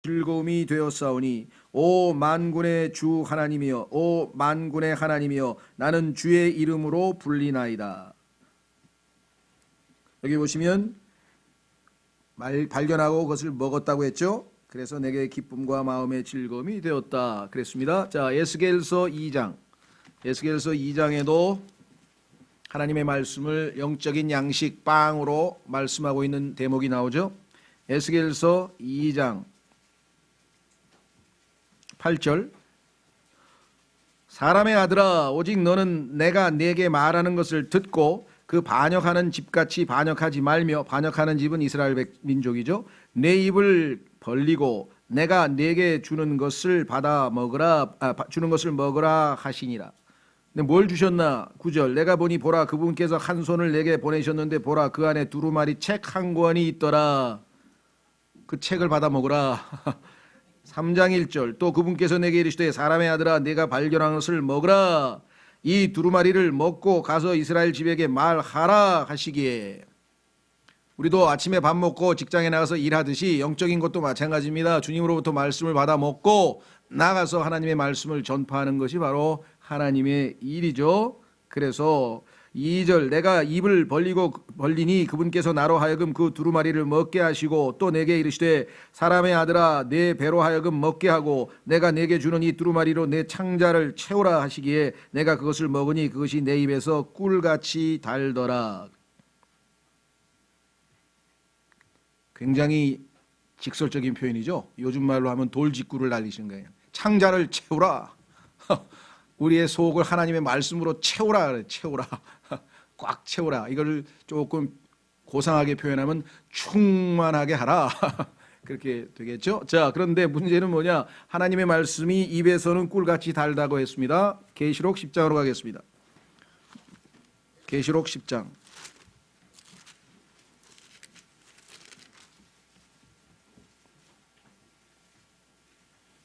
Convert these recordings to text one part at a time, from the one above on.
즐거움이 되었사오니 오 만군의 주 하나님이여 오 만군의 하나님이여 나는 주의 이름으로 불리나이다. 여기 보시면 발견하고 그것을 먹었다고 했죠. 그래서 내게 기쁨과 마음의 즐거움이 되었다 그랬습니다. 자, 에스겔서 2장. 에스겔서 2장에도 하나님의 말씀을 영적인 양식 빵으로 말씀하고 있는 대목이 나오죠. 에스겔서 2장 8절. 사람의 아들아 오직 너는 내가 네게 말하는 것을 듣고 그 반역하는 집같이 반역하지 말며, 반역하는 집은 이스라엘 민족이죠. 내 입을 벌리고 내가 네게 주는 것을 주는 것을 먹으라 하시니라. 근데 뭘 주셨나? 9절. 내가 보니 보라 그분께서 한 손을 내게 보내셨는데 보라 그 안에 두루마리 책 한 권이 있더라. 그 책을 받아 먹으라. 3장 1절. 또 그분께서 내게 이르시되 사람의 아들아 네가 발견한 것을 먹으라. 이 두루마리를 먹고 가서 이스라엘 집에게 말하라 하시기에. 우리도 아침에 밥 먹고 직장에 나가서 일하듯이 영적인 것도 마찬가지입니다. 주님으로부터 말씀을 받아 먹고 나가서 하나님의 말씀을 전파하는 것이 바로 하나님의 일이죠. 그래서 2절. 내가 입을 벌리니 그분께서 나로 하여금 그 두루마리를 먹게 하시고 또 내게 이르시되 사람의 아들아 내 배로 하여금 먹게 하고 내가 내게 주는 이 두루마리로 내 창자를 채우라 하시기에 내가 그것을 먹으니 그것이 내 입에서 꿀같이 달더라. 굉장히 직설적인 표현이죠. 요즘 말로 하면 돌직구를 날리신 거예요. 창자를 채우라. 우리의 속을 하나님의 말씀으로 채우라 그래. 채우라. 꽉 채우라. 이걸 조금 고상하게 표현하면 충만하게 하라. 그렇게 되겠죠. 자, 그런데 문제는 뭐냐? 하나님의 말씀이 입에서는 꿀같이 달다고 했습니다. 계시록 10장으로 가겠습니다. 계시록 10장.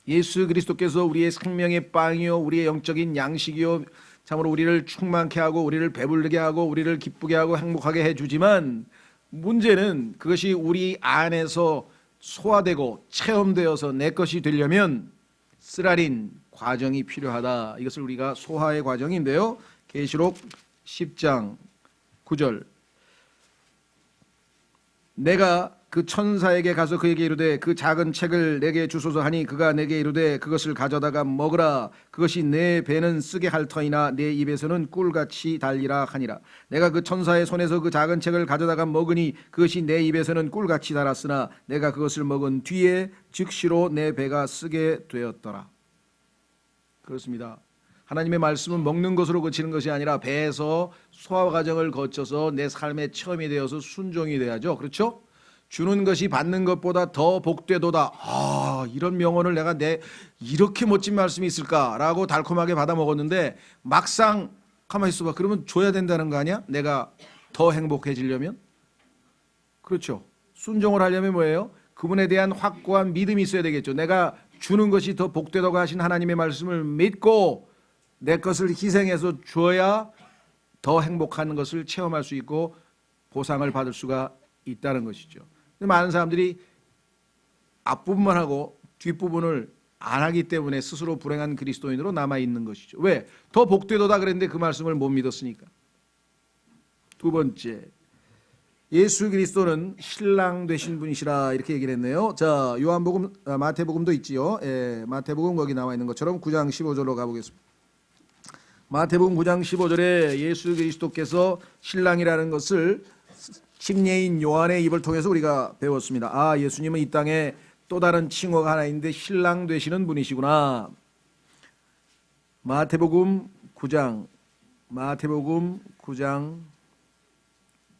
예수 그리스도께서 우리의 생명의 빵이요 우리의 영적인 양식이요 참으로 우리를 충만케 하고 우리를 배부르게 하고 우리를 기쁘게 하고 행복하게 해주지만 문제는 그것이 우리 안에서 소화되고 체험되어서 내 것이 되려면 쓰라린 과정이 필요하다. 이것을 우리가 소화의 과정인데요. 계시록 10장 9절. 내가 그 천사에게 가서 그에게 이르되 그 작은 책을 내게 주소서 하니 그가 내게 이르되 그것을 가져다가 먹으라. 그것이 내 배는 쓰게 할 터이나 내 입에서는 꿀같이 달리라 하니라. 내가 그 천사의 손에서 그 작은 책을 가져다가 먹으니 그것이 내 입에서는 꿀같이 달았으나 내가 그것을 먹은 뒤에 즉시로 내 배가 쓰게 되었더라. 그렇습니다. 하나님의 말씀은 먹는 것으로 그치는 것이 아니라 배에서 소화 과정을 거쳐서 내 삶의 체험이 되어서 순종이 돼야죠. 그렇죠? 주는 것이 받는 것보다 더 복되도다. 이런 명언을 내가 이렇게 멋진 말씀이 있을까라고 달콤하게 받아 먹었는데 막상 가만히 있어봐. 그러면 줘야 된다는 거 아니야? 내가 더 행복해지려면? 그렇죠. 순종을 하려면 뭐예요? 그분에 대한 확고한 믿음이 있어야 되겠죠. 내가 주는 것이 더 복되다고 하신 하나님의 말씀을 믿고 내 것을 희생해서 줘야 더 행복한 것을 체험할 수 있고 보상을 받을 수가 있다는 것이죠. 많은 사람들이 앞부분만 하고 뒷부분을 안 하기 때문에 스스로 불행한 그리스도인으로 남아있는 것이죠. 왜? 더 복되도다 그랬는데 그 말씀을 못 믿었으니까. 두 번째, 예수 그리스도는 신랑 되신 분이시라 이렇게 얘기를 했네요. 자, 요한복음, 마태복음도 있지요. 마태복음 거기 나와 있는 것처럼 9장 15절로 가보겠습니다. 마태복음 9장 15절에 예수 그리스도께서 신랑이라는 것을 침례인 요한의 입을 통해서 우리가 배웠습니다. 예수님은 이 땅에 또 다른 칭호가 하나 있는데 신랑 되시는 분이시구나. 마태복음 9장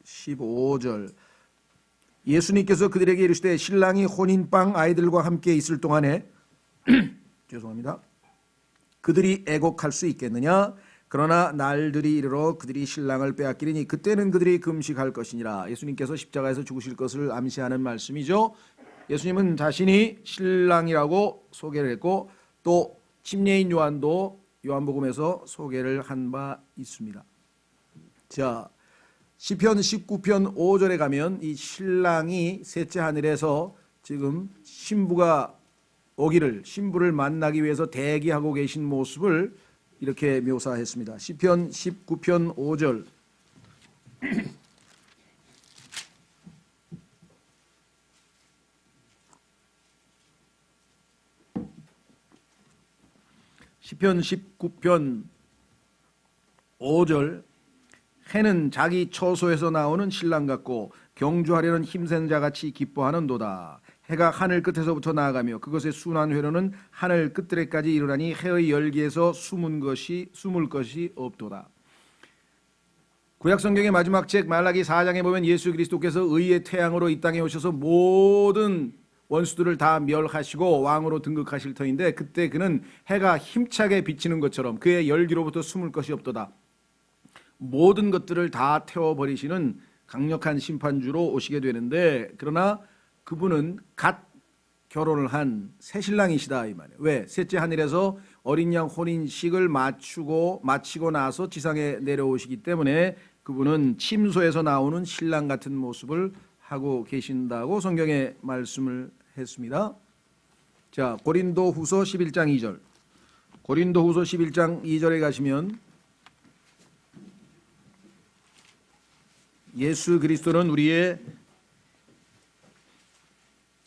15절. 예수님께서 그들에게 이르시되 신랑이 혼인방 아이들과 함께 있을 동안에 죄송합니다. 그들이 애곡할 수 있겠느냐? 그러나 날들이 이르러 그들이 신랑을 빼앗기리니 그때는 그들이 금식할 것이니라. 예수님께서 십자가에서 죽으실 것을 암시하는 말씀이죠. 예수님은 자신이 신랑이라고 소개를 했고 또 침례인 요한도 요한복음에서 소개를 한 바 있습니다. 자, 시편 19편 5절에 가면 이 신랑이 셋째 하늘에서 지금 신부가 오기를, 신부를 만나기 위해서 대기하고 계신 모습을 이렇게 묘사했습니다. 시편 19편 5절. 시편 19편 5절. 해는 자기 처소에서 나오는 신랑 같고 경주하려는 힘센 자같이 기뻐하는도다. 해가 하늘 끝에서부터 나아가며 그것의 순환 회로는 하늘 끝들에까지 이르나니 해의 열기에서 숨을 것이 없도다. 구약 성경의 마지막 책 말라기 4장에 보면 예수 그리스도께서 의의 태양으로 이 땅에 오셔서 모든 원수들을 다 멸하시고 왕으로 등극하실 터인데, 그때 그는 해가 힘차게 비치는 것처럼 그의 열기로부터 숨을 것이 없도다. 모든 것들을 다 태워버리시는 강력한 심판주로 오시게 되는데, 그러나 그분은 갓 결혼을 한 새신랑이시다 이 말이에요. 왜? 셋째 하늘에서 어린 양 혼인식을 마치고 나서 지상에 내려오시기 때문에 그분은 침소에서 나오는 신랑 같은 모습을 하고 계신다고 성경에 말씀을 했습니다. 자, 고린도후서 11장 2절. 고린도후서 11장 2절에 가시면 예수 그리스도는 우리의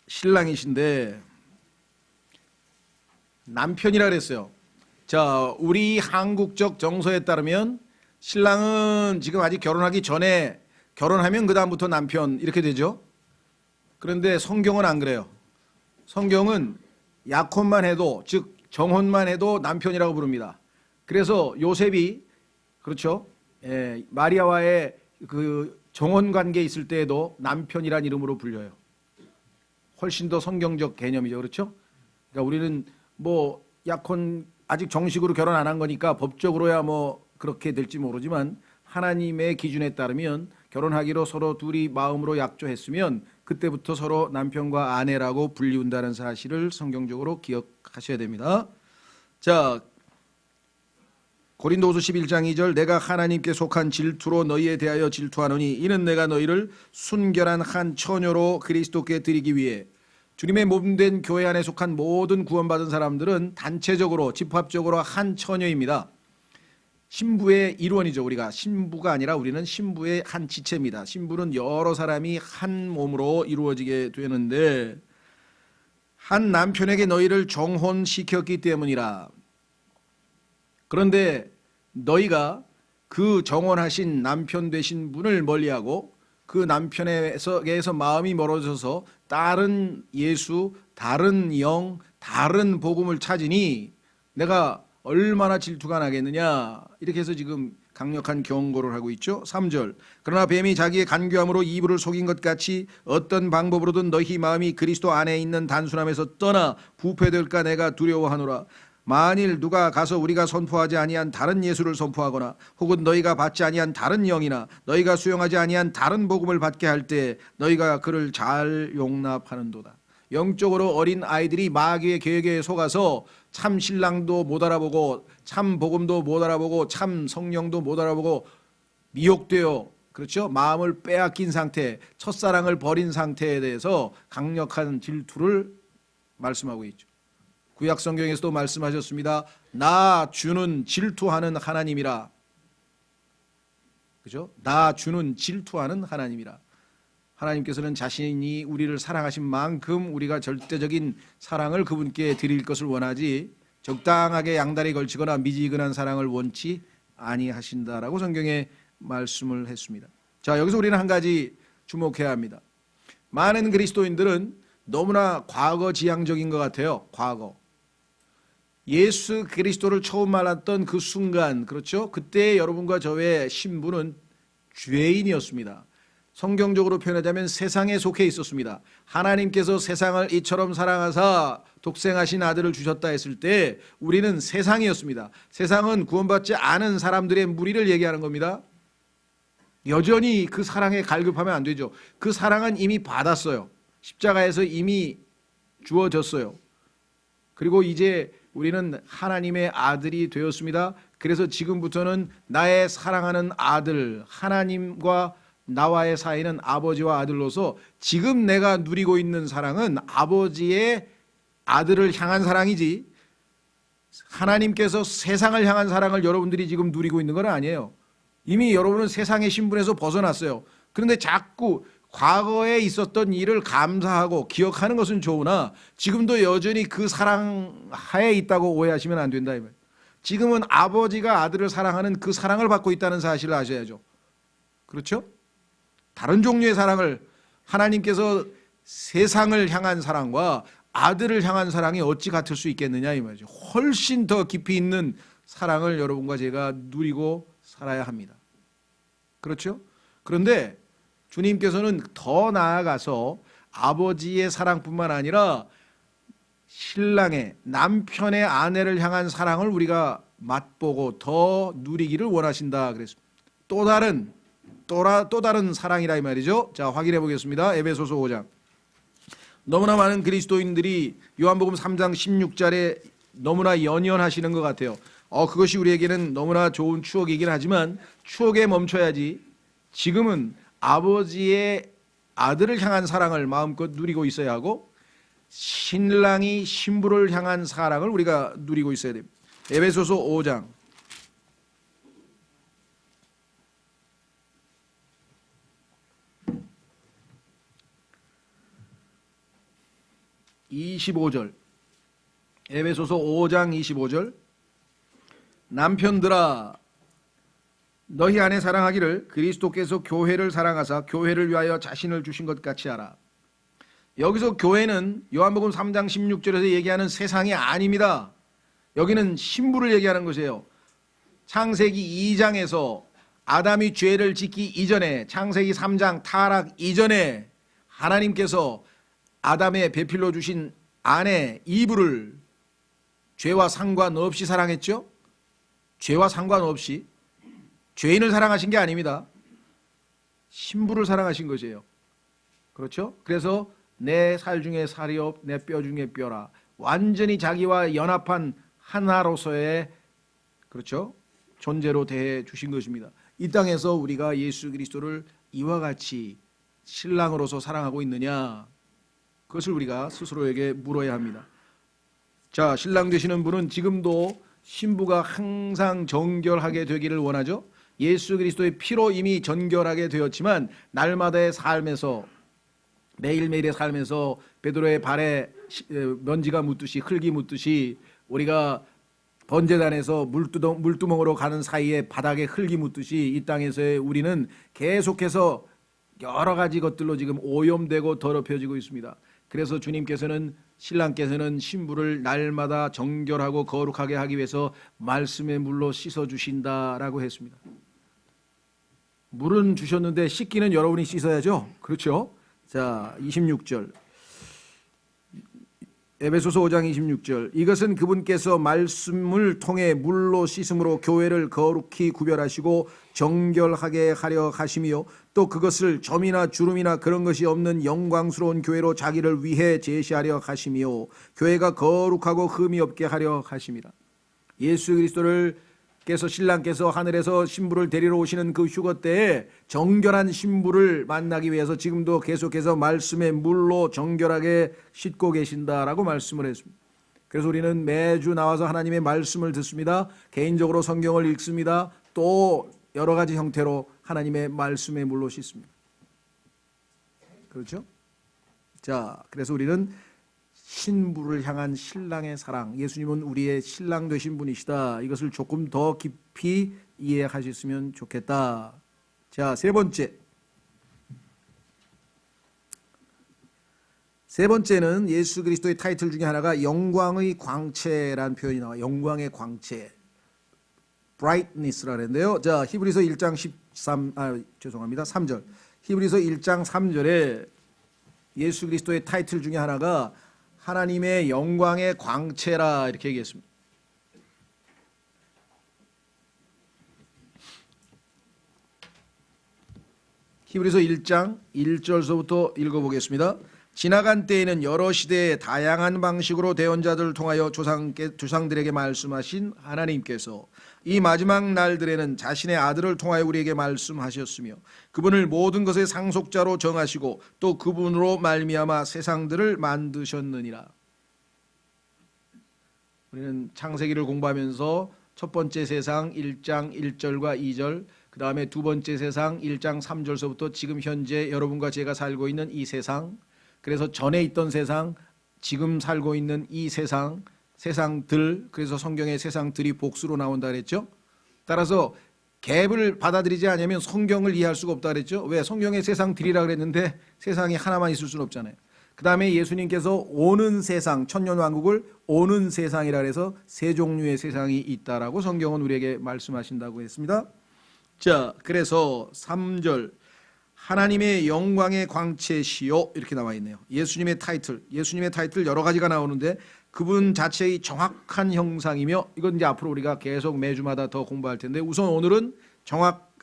신랑이신데 남편이라 그랬어요. 자, 우리 한국적 정서에 따르면 신랑은 지금 아직 결혼하기 전에, 결혼하면 그 다음부터 남편 이렇게 되죠. 그런데 성경은 안 그래요. 성경은 약혼만 해도, 즉 정혼만 해도 남편이라고 부릅니다. 그래서 요셉이, 그렇죠, 마리아와의 그 정혼 관계에 있을 때에도 남편이란 이름으로 불려요. 훨씬 더 성경적 개념이죠. 그렇죠? 그러니까 우리는 뭐 약혼 아직 정식으로 결혼 안 한 거니까 법적으로야 뭐 그렇게 될지 모르지만 하나님의 기준에 따르면 결혼하기로 서로 둘이 마음으로 약조했으면 그때부터 서로 남편과 아내라고 불리운다는 사실을 성경적으로 기억하셔야 됩니다. 자, 고린도후서 11장 2절. 내가 하나님께 속한 질투로 너희에 대하여 질투하노니 이는 내가 너희를 순결한 한 처녀로 그리스도께 드리기 위해. 주님의 몸된 교회 안에 속한 모든 구원받은 사람들은 단체적으로 집합적으로 한 처녀입니다. 신부의 일원이죠. 우리가 신부가 아니라 우리는 신부의 한 지체입니다. 신부는 여러 사람이 한 몸으로 이루어지게 되는데, 한 남편에게 너희를 정혼시켰기 때문이라. 그런데 너희가 그 정혼하신 남편 되신 분을 멀리하고 그 남편에게서 마음이 멀어져서 다른 예수, 다른 영, 다른 복음을 찾으니 내가 얼마나 질투가 나겠느냐. 이렇게 해서 지금 강력한 경고를 하고 있죠. 3절. 그러나 뱀이 자기의 간교함으로 이브를 속인 것 같이 어떤 방법으로든 너희 마음이 그리스도 안에 있는 단순함에서 떠나 부패될까 내가 두려워하노라. 만일 누가 가서 우리가 선포하지 아니한 다른 예수를 선포하거나 혹은 너희가 받지 아니한 다른 영이나 너희가 수용하지 아니한 다른 복음을 받게 할 때 너희가 그를 잘 용납하는도다. 영적으로 어린 아이들이 마귀의 계획에 속아서 참 신랑도 못 알아보고 참 복음도 못 알아보고 참 성령도 못 알아보고 미혹되어, 그렇죠, 마음을 빼앗긴 상태, 첫사랑을 버린 상태에 대해서 강력한 질투를 말씀하고 있죠. 구약 성경에서도 말씀하셨습니다. 나 주는 질투하는 하나님이라. 그죠? 나 주는 질투하는 하나님이라. 하나님께서는 자신이 우리를 사랑하신 만큼 우리가 절대적인 사랑을 그분께 드릴 것을 원하지 적당하게 양다리 걸치거나 미지근한 사랑을 원치 아니하신다라고 성경에 말씀을 했습니다. 자, 여기서 우리는 한 가지 주목해야 합니다. 많은 그리스도인들은 너무나 과거 지향적인 것 같아요. 과거. 예수 그리스도를 처음 만났던 그 순간, 그렇죠? 그때 여러분과 저의 신부는 죄인이었습니다. 성경적으로 표현하자면 세상에 속해 있었습니다. 하나님께서 세상을 이처럼 사랑하사 독생하신 아들을 주셨다 했을 때 우리는 세상이었습니다. 세상은 구원받지 않은 사람들의 무리를 얘기하는 겁니다. 여전히 그 사랑에 갈급하면 안 되죠. 그 사랑은 이미 받았어요. 십자가에서 이미 주어졌어요. 그리고 이제 우리는 하나님의 아들이 되었습니다. 그래서 지금부터는 나의 사랑하는 아들, 하나님과 나와의 사이는 아버지와 아들로서 지금 내가 누리고 있는 사랑은 아버지의 아들을 향한 사랑이지 하나님께서 세상을 향한 사랑을 여러분들이 지금 누리고 있는 건 아니에요. 이미 여러분은 세상의 신분에서 벗어났어요. 그런데 자꾸 과거에 있었던 일을 감사하고 기억하는 것은 좋으나 지금도 여전히 그 사랑 하에 있다고 오해하시면 안 된다 이 말. 지금은 아버지가 아들을 사랑하는 그 사랑을 받고 있다는 사실을 아셔야죠. 그렇죠? 다른 종류의 사랑을 하나님께서 세상을 향한 사랑과 아들을 향한 사랑이 어찌 같을 수 있겠느냐 이 말이죠. 훨씬 더 깊이 있는 사랑을 여러분과 제가 누리고 살아야 합니다. 그렇죠? 그런데 주님께서는 더 나아가서 아버지의 사랑뿐만 아니라 신랑의 남편의 아내를 향한 사랑을 우리가 맛보고 더 누리기를 원하신다 그랬습니다. 또 다른 사랑이라 이 말이죠. 자, 확인해 보겠습니다. 에베소서 5장. 너무나 많은 그리스도인들이 요한복음 3장 16절에 너무나 연연하시는 것 같아요. 그것이 우리에게는 너무나 좋은 추억이긴 하지만 추억에 멈춰야지 지금은 아버지의 아들을 향한 사랑을 마음껏 누리고 있어야 하고 신랑이 신부를 향한 사랑을 우리가 누리고 있어야 됩니다. 에베소서 5장 25절 에베소서 5장 25절 남편들아 너희 아내 사랑하기를 그리스도께서 교회를 사랑하사 교회를 위하여 자신을 주신 것 같이 하라. 여기서 교회는 요한복음 3장 16절에서 얘기하는 세상이 아닙니다. 여기는 신부를 얘기하는 것이에요. 창세기 2장에서 아담이 죄를 짓기 이전에 창세기 3장 타락 이전에 하나님께서 아담의 배필로 주신 아내 이브를 죄와 상관없이 사랑했죠. 죄와 상관없이 죄인을 사랑하신 게 아닙니다. 신부를 사랑하신 것이에요. 그렇죠? 그래서 내 살 중에 살이 없, 내 뼈 중에 뼈라. 완전히 자기와 연합한 하나로서의 그렇죠? 존재로 대해 주신 것입니다. 이 땅에서 우리가 예수 그리스도를 이와 같이 신랑으로서 사랑하고 있느냐? 그것을 우리가 스스로에게 물어야 합니다. 자, 신랑 되시는 분은 지금도 신부가 항상 정결하게 되기를 원하죠. 예수 그리스도의 피로 이미 정결하게 되었지만 날마다의 삶에서 매일매일의 삶에서 베드로의 발에 먼지가 묻듯이 흙이 묻듯이 우리가 번제단에서 물두멍으로 가는 사이에 바닥에 흙이 묻듯이 이 땅에서의 우리는 계속해서 여러 가지 것들로 지금 오염되고 더럽혀지고 있습니다. 그래서 주님께서는 신랑께서는 신부를 날마다 정결하고 거룩하게 하기 위해서 말씀의 물로 씻어주신다라고 했습니다. 물은 주셨는데 씻기는 여러분이 씻어야죠. 그렇죠? 자, 26절 에베소서 5장 26절 이것은 그분께서 말씀을 통해 물로 씻음으로 교회를 거룩히 구별하시고 정결하게 하려 하심이요 또 그것을 점이나 주름이나 그런 것이 없는 영광스러운 교회로 자기를 위해 제시하려 하심이요 교회가 거룩하고 흠이 없게 하려 하심이라. 예수 그리스도께서 신랑께서 하늘에서 신부를 데리러 오시는 그 휴거 때에 정결한 신부를 만나기 위해서 지금도 계속해서 말씀의 물로 정결하게 씻고 계신다라고 말씀을 했습니다. 그래서 우리는 매주 나와서 하나님의 말씀을 듣습니다. 개인적으로 성경을 읽습니다. 또 여러 가지 형태로 하나님의 말씀의 물로 씻습니다. 그렇죠? 자, 그래서 우리는 신부를 향한 신랑의 사랑, 예수님은 우리의 신랑 되신 분이시다. 이것을 조금 더 깊이 이해하셨으면 좋겠다. 자, 세 번째는 예수 그리스도의 타이틀 중에 하나가 영광의 광채라는 표현이 나와요. 영광의 광채, brightness라고 하는데요. 자, 히브리서 1장 3절. 히브리서 1장 3절에 예수 그리스도의 타이틀 중에 하나가 하나님의 영광의 광채라 이렇게 얘기했습니다. 히브리서 1장 1절서부터 읽어보겠습니다. 지나간 때에는 여러 시대에 다양한 방식으로 대언자들을 통하여 조상들에게 말씀하신 하나님께서 이 마지막 날들에는 자신의 아들을 통하여 우리에게 말씀하셨으며 그분을 모든 것의 상속자로 정하시고 또 그분으로 말미암아 세상들을 만드셨느니라. 우리는 창세기를 공부하면서 첫 번째 세상 1장 1절과 2절, 그 다음에 두 번째 세상 1장 3절서부터 지금 현재 여러분과 제가 살고 있는 이 세상, 그래서 전에 있던 세상, 지금 살고 있는 이 세상, 세상들, 그래서 성경의 세상들이 복수로 나온다 그랬죠. 따라서 갭을 받아들이지 않으면 성경을 이해할 수가 없다 그랬죠. 왜? 성경의 세상들이라 그랬는데 세상이 하나만 있을 수는 없잖아요. 그 다음에 예수님께서 오는 세상, 천년왕국을 오는 세상이라 해서 세 종류의 세상이 있다라고 성경은 우리에게 말씀하신다고 했습니다. 자, 그래서 3절 하나님의 영광의 광채시요 이렇게 나와 있네요. 예수님의 타이틀 여러 가지가 나오는데 그분 자체의 정확한 형상이며, 이건 이제 앞으로 우리가 계속 매주마다 더 공부할 텐데, 우선 오늘은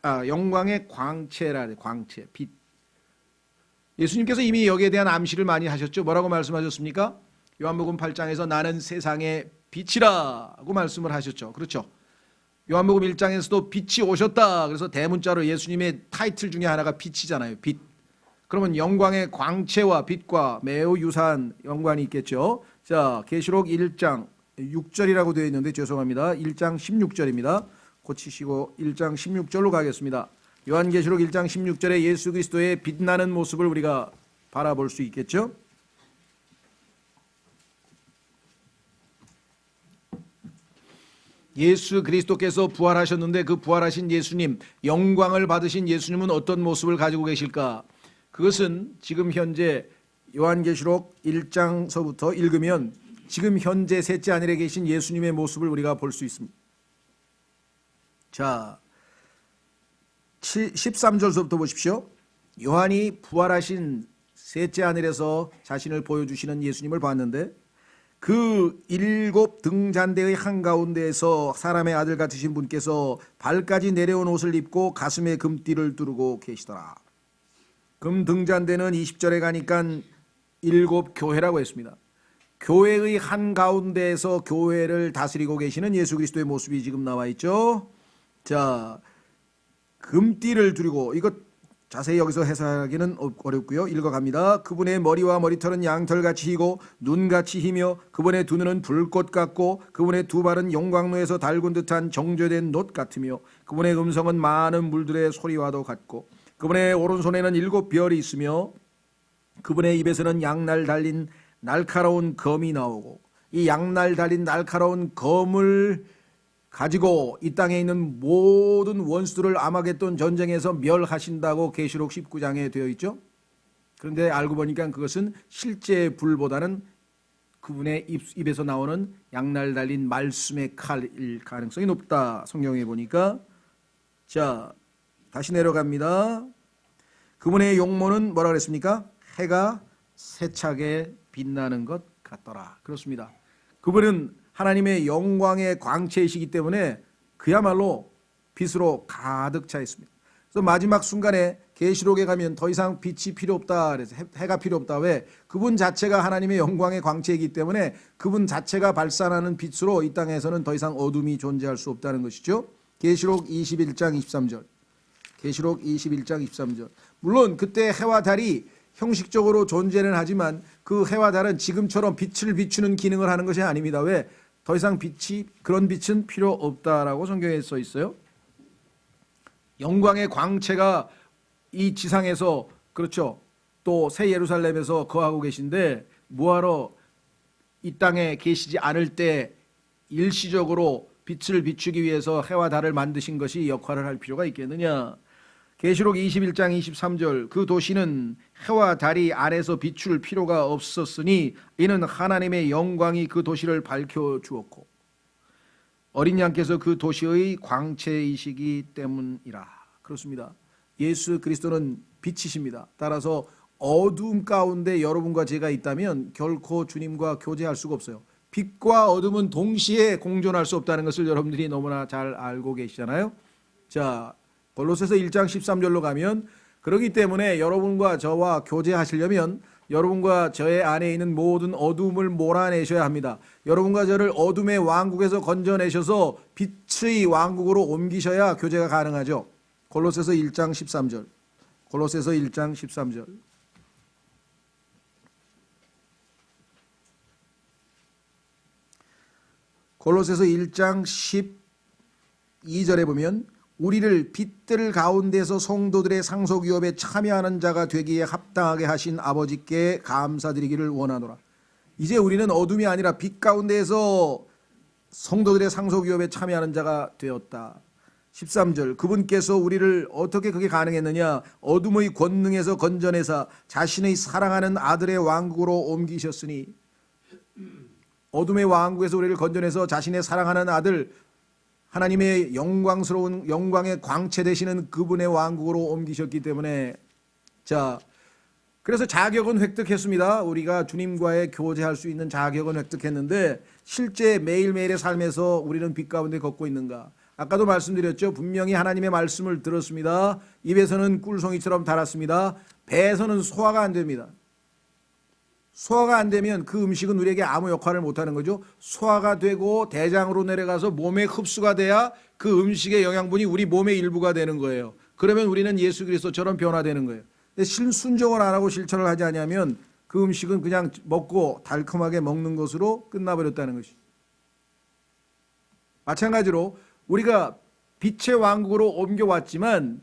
영광의 광채라, 광채, 빛. 예수님께서 이미 여기에 대한 암시를 많이 하셨죠. 뭐라고 말씀하셨습니까? 요한복음 8장에서 나는 세상의 빛이라고 말씀을 하셨죠. 그렇죠. 요한복음 1장에서도 빛이 오셨다. 그래서 대문자로 예수님의 타이틀 중에 하나가 빛이잖아요. 빛. 그러면 영광의 광채와 빛과 매우 유사한 연관이 있겠죠. 자, 계시록 1장 6절이라고 되어 있는데 죄송합니다. 1장 16절입니다. 고치시고 1장 16절로 가겠습니다. 요한계시록 1장 16절에 예수 그리스도의 빛나는 모습을 우리가 바라볼 수 있겠죠. 예수 그리스도께서 부활하셨는데 그 부활하신 예수님, 영광을 받으신 예수님은 어떤 모습을 가지고 계실까? 그것은 지금 현재 요한계시록 1장서부터 읽으면 지금 현재 셋째 하늘에 계신 예수님의 모습을 우리가 볼 수 있습니다. 자, 13절서부터 보십시오. 요한이 부활하신 셋째 하늘에서 자신을 보여주시는 예수님을 봤는데 그 일곱 등잔대의 한가운데에서 사람의 아들 같으신 분께서 발까지 내려온 옷을 입고 가슴에 금띠를 두르고 계시더라. 금 등잔대는 20절에 가니까 일곱 교회라고 했습니다. 교회의 한가운데에서 교회를 다스리고 계시는 예수 그리스도의 모습이 지금 나와 있죠. 자, 금띠를 두르고, 이것 자세히 여기서 해석하기는 어렵고요. 읽어갑니다. 그분의 머리와 머리털은 양털같이 희고 눈같이 희며 그분의 두 눈은 불꽃 같고 그분의 두 발은 용광로에서 달군 듯한 정죄된 놋 같으며 그분의 음성은 많은 물들의 소리와도 같고 그분의 오른손에는 일곱 별이 있으며 그분의 입에서는 양날 달린 날카로운 검이 나오고 이 양날 달린 날카로운 검을 가지고 이 땅에 있는 모든 원수들을 아마겟돈 전쟁에서 멸하신다고 계시록 19장에 되어 있죠. 그런데 알고 보니까 그것은 실제 불보다는 그분의 입에서 나오는 양날 달린 말씀의 칼일 가능성이 높다. 성경에 보니까. 자, 다시 내려갑니다. 그분의 용모는 뭐라 그랬습니까? 해가 세차게 빛나는 것 같더라. 그렇습니다. 그분은 하나님의 영광의 광채이시기 때문에 그야말로 빛으로 가득 차 있습니다. 그래서 마지막 순간에 계시록에 가면 더 이상 빛이 필요 없다. 그래서 해가 필요 없다. 왜? 그분 자체가 하나님의 영광의 광채이기 때문에 그분 자체가 발산하는 빛으로 이 땅에서는 더 이상 어둠이 존재할 수 없다는 것이죠. 계시록 21장 23절. 계시록 21장 23절. 물론 그때 해와 달이 형식적으로 존재는 하지만 그 해와 달은 지금처럼 빛을 비추는 기능을 하는 것이 아닙니다. 왜? 더 이상 그런 빛은 필요 없다라고 성경에 써 있어요. 영광의 광채가 이 지상에서, 그렇죠, 또 새 예루살렘에서 거하고 계신데 뭐하러 이 땅에 계시지 않을 때 일시적으로 빛을 비추기 위해서 해와 달을 만드신 것이 역할을 할 필요가 있겠느냐. 계시록 21장 23절 그 도시는 해와 달이 안에서 비출 필요가 없었으니 이는 하나님의 영광이 그 도시를 밝혀주었고 어린 양께서 그 도시의 광채이시기 때문이라. 그렇습니다. 예수 그리스도는 빛이십니다. 따라서 어둠 가운데 여러분과 제가 있다면 결코 주님과 교제할 수가 없어요. 빛과 어둠은 동시에 공존할 수 없다는 것을 여러분들이 너무나 잘 알고 계시잖아요. 자, 골로새서 1장 13절로 가면 그렇기 때문에 여러분과 저와 교제하시려면 여러분과 저의 안에 있는 모든 어둠을 몰아내셔야 합니다. 여러분과 저를 어둠의 왕국에서 건져내셔서 빛의 왕국으로 옮기셔야 교제가 가능하죠. 골로새서 1장 13절. 골로새서 1장 13절. 골로새서 1장 12절에 보면 우리를 빛들 가운데서 성도들의 상속 유업에 참여하는 자가 되기에 합당하게 하신 아버지께 감사드리기를 원하노라. 이제 우리는 어둠이 아니라 빛 가운데에서 성도들의 상속 유업에 참여하는 자가 되었다. 13절 그분께서 우리를 어떻게 그게 가능했느냐? 어둠의 권능에서 건져내사 자신의 사랑하는 아들의 왕국으로 옮기셨으니, 어둠의 왕국에서 우리를 건져내서 자신의 사랑하는 아들, 하나님의 영광스러운 영광의 광채 되시는 그분의 왕국으로 옮기셨기 때문에, 자, 그래서 자격은 획득했습니다. 우리가 주님과의 교제할 수 있는 자격은 획득했는데 실제 매일매일의 삶에서 우리는 빛 가운데 걷고 있는가? 아까도 말씀드렸죠. 분명히 하나님의 말씀을 들었습니다. 입에서는 꿀송이처럼 달았습니다. 배에서는 소화가 안 됩니다. 소화가 안 되면 그 음식은 우리에게 아무 역할을 못하는 거죠. 소화가 되고 대장으로 내려가서 몸에 흡수가 돼야 그 음식의 영양분이 우리 몸의 일부가 되는 거예요. 그러면 우리는 예수 그리스도처럼 변화되는 거예요. 근데 순종을 안 하고 실천을 하지 않으면 그 음식은 그냥 먹고 달콤하게 먹는 것으로 끝나버렸다는 것이죠. 마찬가지로 우리가 빛의 왕국으로 옮겨왔지만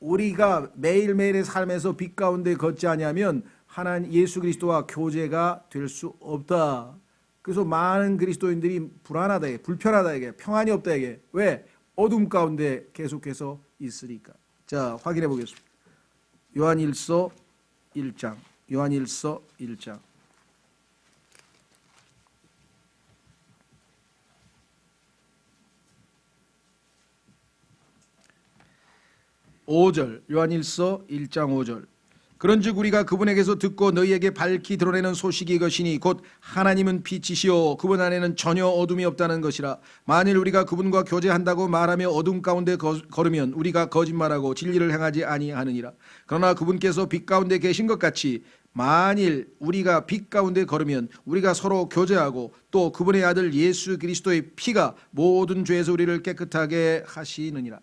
우리가 매일매일의 삶에서 빛 가운데 걷지 않으면 하나님 예수 그리스도와 교제가 될 수 없다. 그래서 많은 그리스도인들이 불안하다, 불편하다, 평안이 없다. 왜? 어둠 가운데 계속해서 있으니까. 자, 확인해 보겠습니다. 요한일서 1장. 요한일서 1장. 5절. 요한일서 1장 5절. 그런즉 우리가 그분에게서 듣고 너희에게 밝히 드러내는 소식이 이것이니 곧 하나님은 빛이시요 그분 안에는 전혀 어둠이 없다는 것이라. 만일 우리가 그분과 교제한다고 말하며 어둠 가운데 걸으면 우리가 거짓말하고 진리를 행하지 아니하느니라. 그러나 그분께서 빛 가운데 계신 것 같이 만일 우리가 빛 가운데 걸으면 우리가 서로 교제하고 또 그분의 아들 예수 그리스도의 피가 모든 죄에서 우리를 깨끗하게 하시느니라.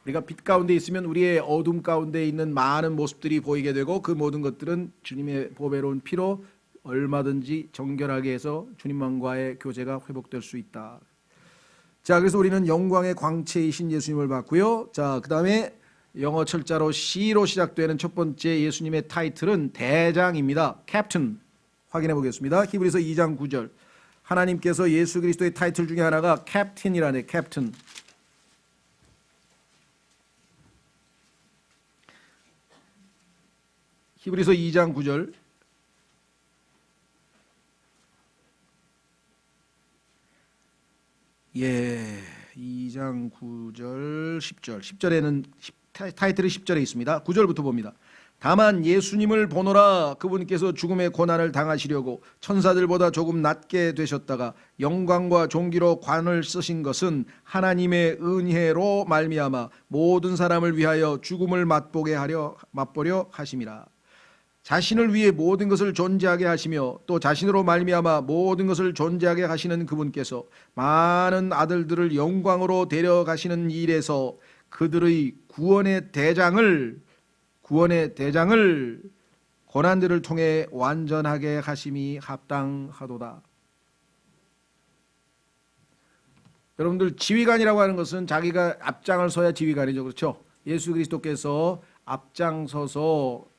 우리가 빛 가운데 있으면 우리의 어둠 가운데 있는 많은 모습들이 보이게 되고 그 모든 것들은 주님의 보배로운 피로 얼마든지 정결하게 해서 주님과의 교제가 회복될 수 있다. 자, 그래서 우리는 영광의 광채이신 예수님을 봤고요. 자, 그 다음에 영어 철자로 C로 시작되는 첫 번째 예수님의 타이틀은 대장입니다. 캡틴. 확인해 보겠습니다. 히브리서 2장 9절. 하나님께서 예수 그리스도의 타이틀 중에 하나가 캡틴이라네. 캡틴. 히브리서 2장 9절. 예, 2장 9절, 10절. 10절에는 타이틀이 10절에 있습니다. 9절부터 봅니다. 다만 예수님을 보노라 그분께서 죽음의 고난을 당하시려고 천사들보다 조금 낮게 되셨다가 영광과 존귀로 관을 쓰신 것은 하나님의 은혜로 말미암아 모든 사람을 위하여 죽음을 맛보려 하심이라. 자신을 위해 모든 것을 존재하게 하시며 또 자신으로 말미암아 모든 것을 존재하게 하시는 그분께서 많은 아들들을 영광으로 데려가시는 일에서 그들의 구원의 대장을 고난들을 통해 완전하게 하심이 합당하도다. 여러분들, 지휘관이라고 하는 것은 자기가 앞장을 서야 지휘관이죠. 그렇죠? 예수 그리스도께서 앞장서서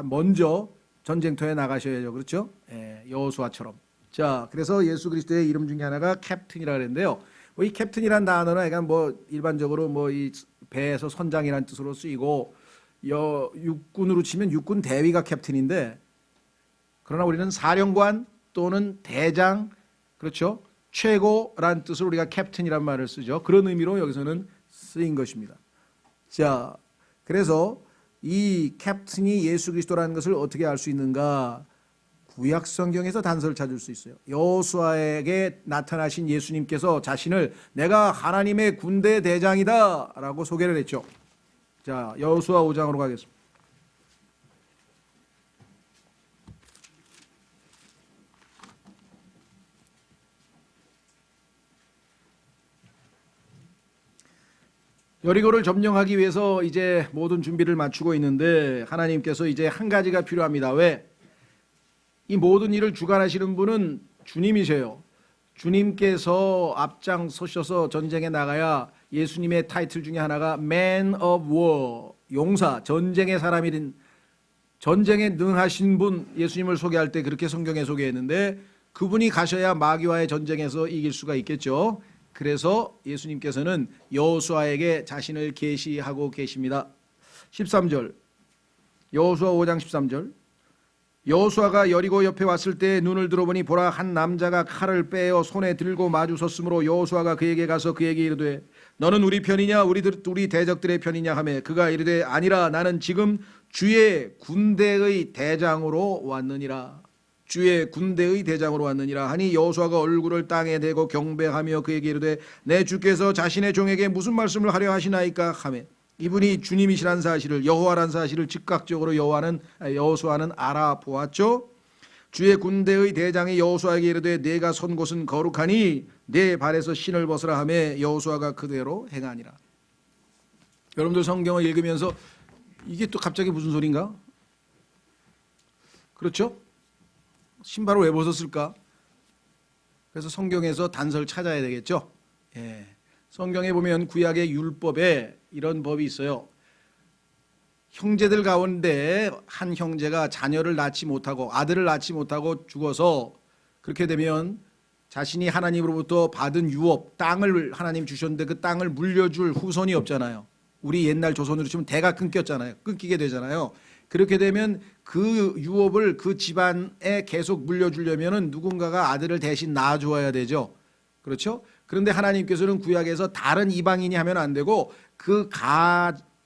먼저 전쟁터에 나가셔야죠. 그렇죠? 예, 여호수아처럼. 자, 그래서 예수 그리스도의 이름 중에 하나가 캡틴이라고 그랬는데요. 이 캡틴이란 단어는 약간 일반적으로 이 배에서 선장이라는 뜻으로 쓰이고 육군으로 치면 육군 대위가 캡틴인데, 그러나 우리는 사령관 또는 대장, 그렇죠? 최고라는 뜻으로 우리가 캡틴이란 말을 쓰죠. 그런 의미로 여기서는 쓰인 것입니다. 자, 그래서 이 캡틴이 예수 그리스도라는 것을 어떻게 알 수 있는가? 구약 성경에서 단서를 찾을 수 있어요. 여호수아에게 나타나신 예수님께서 자신을 내가 하나님의 군대 대장이다 라고 소개를 했죠. 자, 여호수아 5장으로 가겠습니다. 여리고를 점령하기 위해서 이제 모든 준비를 마치고 있는데 하나님께서 이제 한 가지가 필요합니다. 왜? 이 모든 일을 주관하시는 분은 주님이세요. 주님께서 앞장서셔서 전쟁에 나가야 예수님의 타이틀 중에 하나가 Man of War, 용사, 전쟁의 사람인, 전쟁에 능하신 분, 예수님을 소개할 때 그렇게 성경에 소개했는데 그분이 가셔야 마귀와의 전쟁에서 이길 수가 있겠죠. 그래서 예수님께서는 여호수아에게 자신을 계시하고 계십니다. 13절, 여호수아 5장 13절. 여호수아가 여리고 옆에 왔을 때 눈을 들어보니 보라, 한 남자가 칼을 빼어 손에 들고 마주 섰으므로 여호수아가 그에게 가서 그에게 이르되 너는 우리 편이냐 우리 대적들의 편이냐 하매 그가 이르되 아니라 나는 지금 주의 군대의 대장으로 왔느니라. 주의 군대의 대장으로 왔느니라 하니 여호수아가 얼굴을 땅에 대고 경배하며 그에게 이르되 내 주께서 자신의 종에게 무슨 말씀을 하려 하시나이까 하매 이분이 주님이시란 사실을, 여호와란 사실을 즉각적으로 여호수아는 알아보았죠. 주의 군대의 대장이 여호수아에게 이르되 네가 선 곳은 거룩하니 네 발에서 신을 벗으라 하매 여호수아가 그대로 행하니라. 여러분들 성경을 읽으면서 이게 또 갑자기 무슨 소린가? 그렇죠? 신발을 왜 벗었을까? 그래서 성경에서 단서를 찾아야 되겠죠. 예. 성경에 보면 구약의 율법에 이런 법이 있어요. 형제들 가운데 한 형제가 자녀를 낳지 못하고 아들을 낳지 못하고 죽어서 그렇게 되면 자신이 하나님으로부터 받은 유업, 땅을 하나님 주셨는데 그 땅을 물려줄 후손이 없잖아요. 우리 옛날 조선으로 치면 대가 끊기게 되잖아요. 그렇게 되면 그 유업을 그 집안에 계속 물려주려면 누군가가 아들을 대신 낳아주어야 되죠. 그렇죠? 그런데 하나님께서는 구약에서 다른 이방인이 하면 안 되고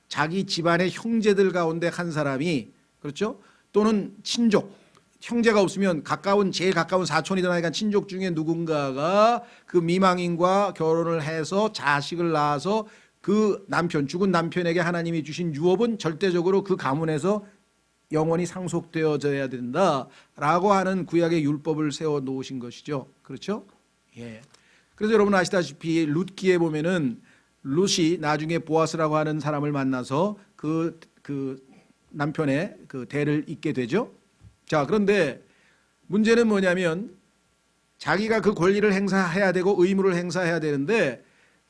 자기 집안의 형제들 가운데 한 사람이, 그렇죠? 또는 친족, 형제가 없으면 제일 가까운 사촌이든 하여간 친족 중에 누군가가 그 미망인과 결혼을 해서 자식을 낳아서 그 죽은 남편에게 하나님이 주신 유업은 절대적으로 그 가문에서 영원히 상속되어져야 된다라고 하는 구약의 율법을 세워 놓으신 것이죠. 그렇죠? 예. 그래서 여러분 아시다시피 룻기에 보면은 룻이 나중에 보아스라고 하는 사람을 만나서 그 남편의 그 대를 잇게 되죠. 자, 그런데 문제는 뭐냐면 자기가 그 권리를 행사해야 되고 의무를 행사해야 되는데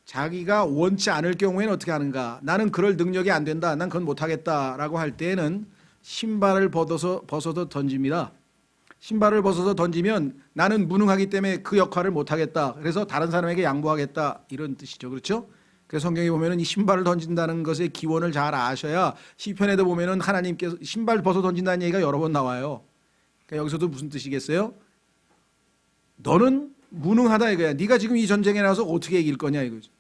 자기가 원치 않을 경우에는 어떻게 하는가? 나는 그럴 능력이 안 된다. 난 그건 못하겠다라고 할 때에는 신발을 벗어서 던집니다. 신발을 벗어서 던지면 나는 무능하기 때문에 그 역할을 못하겠다. 그래서 다른 사람에게 양보하겠다. 이런 뜻이죠. 그렇죠? 그래서 성경에 보면은 이 신발을 던진다는 것의 기원을 잘 아셔야 시편에도 보면은 하나님께서 신발 벗어 던진다는 얘기가 여러 번 나와요. 그러니까 여기서도 무슨 뜻이겠어요? 너는 무능하다 이거야. 네가 지금 이 전쟁에 나와서 어떻게 이길 거냐 이거죠.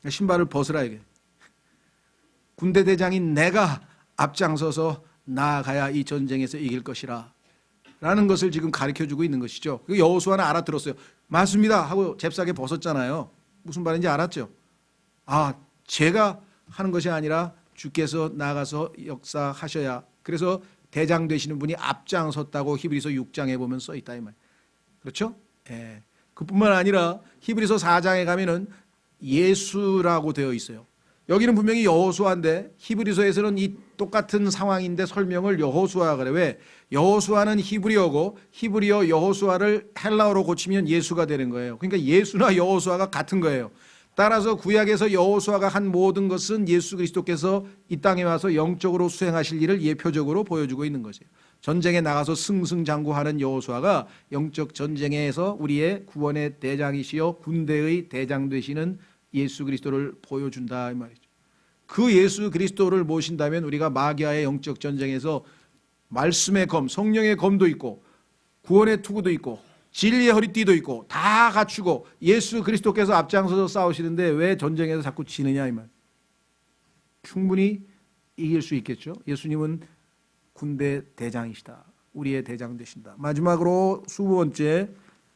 신발을 벗으라 이게. 군대 대장인 내가 앞장서서 나아가야 이 전쟁에서 이길 것이라 라는 것을 지금 가르쳐주고 있는 것이죠. 여호수아는 알아들었어요. 맞습니다 하고 잽싸게 벗었잖아요. 무슨 말인지 알았죠. 아, 제가 하는 것이 아니라 주께서 나가서 역사하셔야. 그래서 대장 되시는 분이 앞장섰다고 히브리서 6장에 보면 써있다 이 말. 그렇죠? 예. 그뿐만 아니라 히브리서 4장에 가면은 예수라고 되어 있어요. 여기는 분명히 여호수아인데 히브리서에서는 이 똑같은 상황인데 설명을 여호수아 그래. 왜? 여호수아는 히브리어고 히브리어 여호수아를 헬라어로 고치면 예수가 되는 거예요. 그러니까 예수나 여호수아가 같은 거예요. 따라서 구약에서 여호수아가 한 모든 것은 예수 그리스도께서 이 땅에 와서 영적으로 수행하실 일을 예표적으로 보여주고 있는 것이에요. 전쟁에 나가서 승승장구하는 여호수아가 영적 전쟁에서 우리의 구원의 대장이시여 군대의 대장 되시는 예수 그리스도를 보여준다 이 말이죠. 그 예수 그리스도를 모신다면 우리가 마귀와의 영적 전쟁에서 말씀의 검, 성령의 검도 있고 구원의 투구도 있고 진리의 허리띠도 있고 다 갖추고 예수 그리스도께서 앞장서서 싸우시는데 왜 전쟁에서 자꾸 지느냐 이 말. 충분히 이길 수 있겠죠. 예수님은 군대 대장이시다. 우리의 대장 되신다. 마지막으로 20번째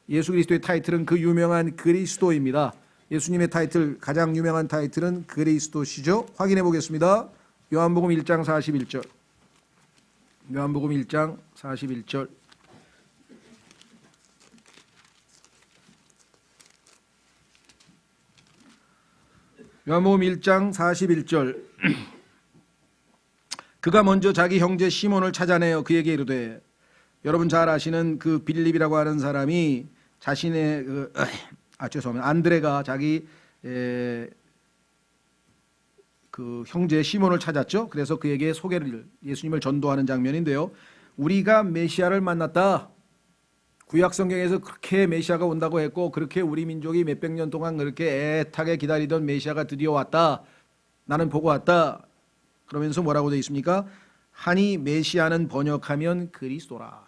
예수 그리스도의 타이틀은 그 유명한 그리스도입니다. 예수님의 타이틀, 가장 유명한 타이틀은 그리스도시죠. 확인해 보겠습니다. 요한복음 1장 41절. 요한복음 1장 41절. 요한복음 1장 41절. 그가 먼저 자기 형제 시몬을 찾아내어 그에게 이르되, 여러분 잘 아시는 그 빌립이라고 하는 사람이 자신의 죄송합니다. 안드레가 자기 그 형제 시몬을 찾았죠. 그래서 그에게 소개를 예수님을 전도하는 장면인데요. 우리가 메시아를 만났다. 구약 성경에서 그렇게 메시아가 온다고 했고 그렇게 우리 민족이 몇백 년 동안 그렇게 애타게 기다리던 메시아가 드디어 왔다. 나는 보고 왔다. 그러면서 뭐라고 되어 있습니까? 하니 메시아는 번역하면 그리스도라.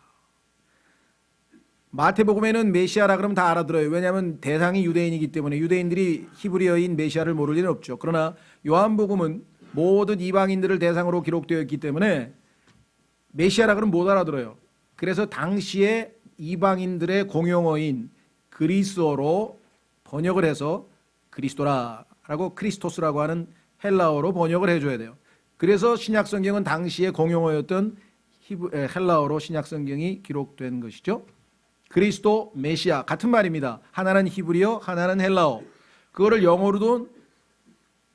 마태복음에는 메시아라 그러면 다 알아들어요. 왜냐하면 대상이 유대인이기 때문에 유대인들이 히브리어인 메시아를 모를 일은 없죠. 그러나 요한복음은 모든 이방인들을 대상으로 기록되어 있기 때문에 메시아라 그러면 못 알아들어요. 그래서 당시에 이방인들의 공용어인 그리스어로 번역을 해서 그리스도라라고 크리스토스라고 하는 헬라어로 번역을 해줘야 돼요. 그래서 신약성경은 당시의 공용어였던 헬라어로 신약성경이 기록된 것이죠. 그리스도, 메시아 같은 말입니다. 하나는 히브리어, 하나는 헬라어. 그거를 영어로도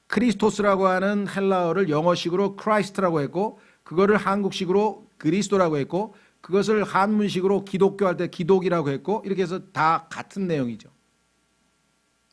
크리스토스라고 하는 헬라어를 영어식으로 크라이스트라고 했고 그거를 한국식으로 그리스도라고 했고 그것을 한문식으로 기독교 할 때 기독이라고 했고 이렇게 해서 다 같은 내용이죠.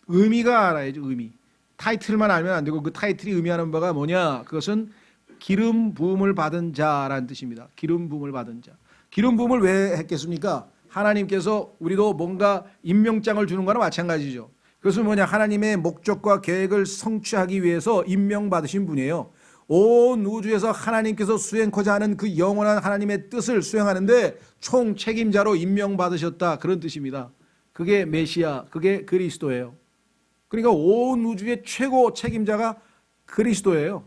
의미가 알아야죠. 의미. 타이틀만 알면 안 되고 그 타이틀이 의미하는 바가 뭐냐? 그것은 기름 부음을 받은 자라는 뜻입니다. 기름 부음을 받은 자. 기름 부음을 왜 했겠습니까? 하나님께서 우리도 뭔가 임명장을 주는 거나 마찬가지죠. 그것은 뭐냐? 하나님의 목적과 계획을 성취하기 위해서 임명받으신 분이에요. 온 우주에서 하나님께서 수행코자 하는 그 영원한 하나님의 뜻을 수행하는데 총 책임자로 임명받으셨다. 그런 뜻입니다. 그게 메시아, 그게 그리스도예요. 그러니까 온 우주의 최고 책임자가 그리스도예요.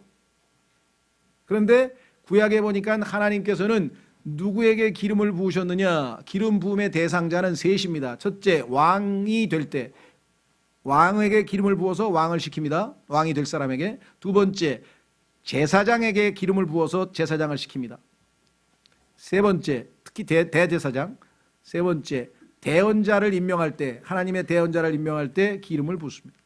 그런데 구약에 보니까 하나님께서는 누구에게 기름을 부으셨느냐? 기름 부음의 대상자는 셋입니다. 첫째, 왕이 될 때 왕에게 기름을 부어서 왕을 시킵니다. 왕이 될 사람에게. 두 번째, 제사장에게 기름을 부어서 제사장을 시킵니다. 세 번째, 특히 대제사장. 세 번째, 대언자를 임명할 때, 하나님의 대언자를 임명할 때 기름을 붓습니다.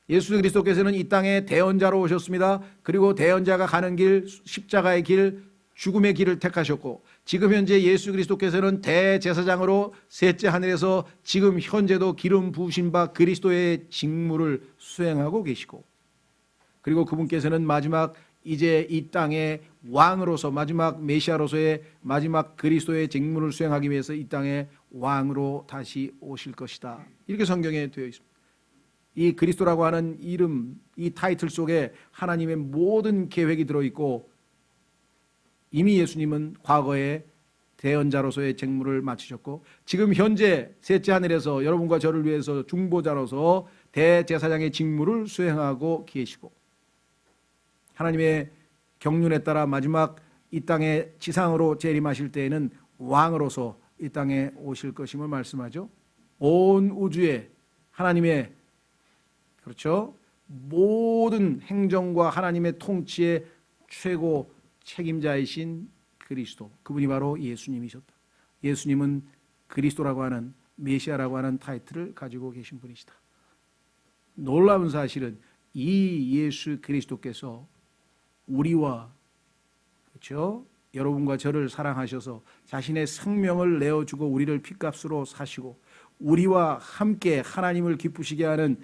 예수 그리스도께서는 이 땅에 대언자로 오셨습니다. 그리고 대언자가 가는 길, 십자가의 길, 죽음의 길을 택하셨고 지금 현재 예수 그리스도께서는 대제사장으로 셋째 하늘에서 지금 현재도 기름 부으신 바 그리스도의 직무를 수행하고 계시고 그리고 그분께서는 마지막 이제 이 땅의 왕으로서 마지막 메시아로서의 마지막 그리스도의 직무를 수행하기 위해서 이 땅에 왕으로 다시 오실 것이다. 이렇게 성경에 되어 있습니다. 이 그리스도라고 하는 이름, 이 타이틀 속에 하나님의 모든 계획이 들어있고 이미 예수님은 과거에 대언자로서의 직무를 마치셨고 지금 현재 셋째 하늘에서 여러분과 저를 위해서 중보자로서 대제사장의 직무를 수행하고 계시고 하나님의 경륜에 따라 마지막 이 땅에 지상으로 재림하실 때에는 왕으로서 이 땅에 오실 것임을 말씀하죠. 온 우주에 하나님의 그렇죠. 모든 행정과 하나님의 통치의 최고 책임자이신 그리스도, 그분이 바로 예수님이셨다. 예수님은 그리스도라고 하는 메시아라고 하는 타이틀을 가지고 계신 분이시다. 놀라운 사실은 이 예수 그리스도께서 우리와 그렇죠? 여러분과 저를 사랑하셔서 자신의 생명을 내어주고 우리를 핏값으로 사시고 우리와 함께 하나님을 기쁘시게 하는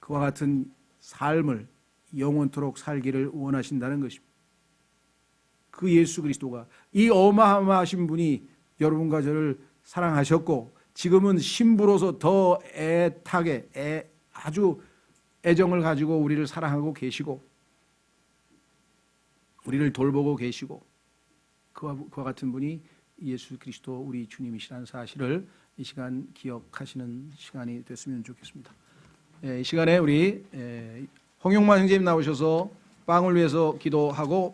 그와 같은 삶을 영원토록 살기를 원하신다는 것입니다. 그 예수 그리스도가 이 어마어마하신 분이 여러분과 저를 사랑하셨고 지금은 신부로서 더 애타게 아주 애정을 가지고 우리를 사랑하고 계시고 우리를 돌보고 계시고 그와 같은 분이 예수 그리스도 우리 주님이시라는 사실을 이 시간 기억하시는 시간이 됐으면 좋겠습니다. 이 시간에 우리 홍용만 형제님 나오셔서 빵을 위해서 기도하고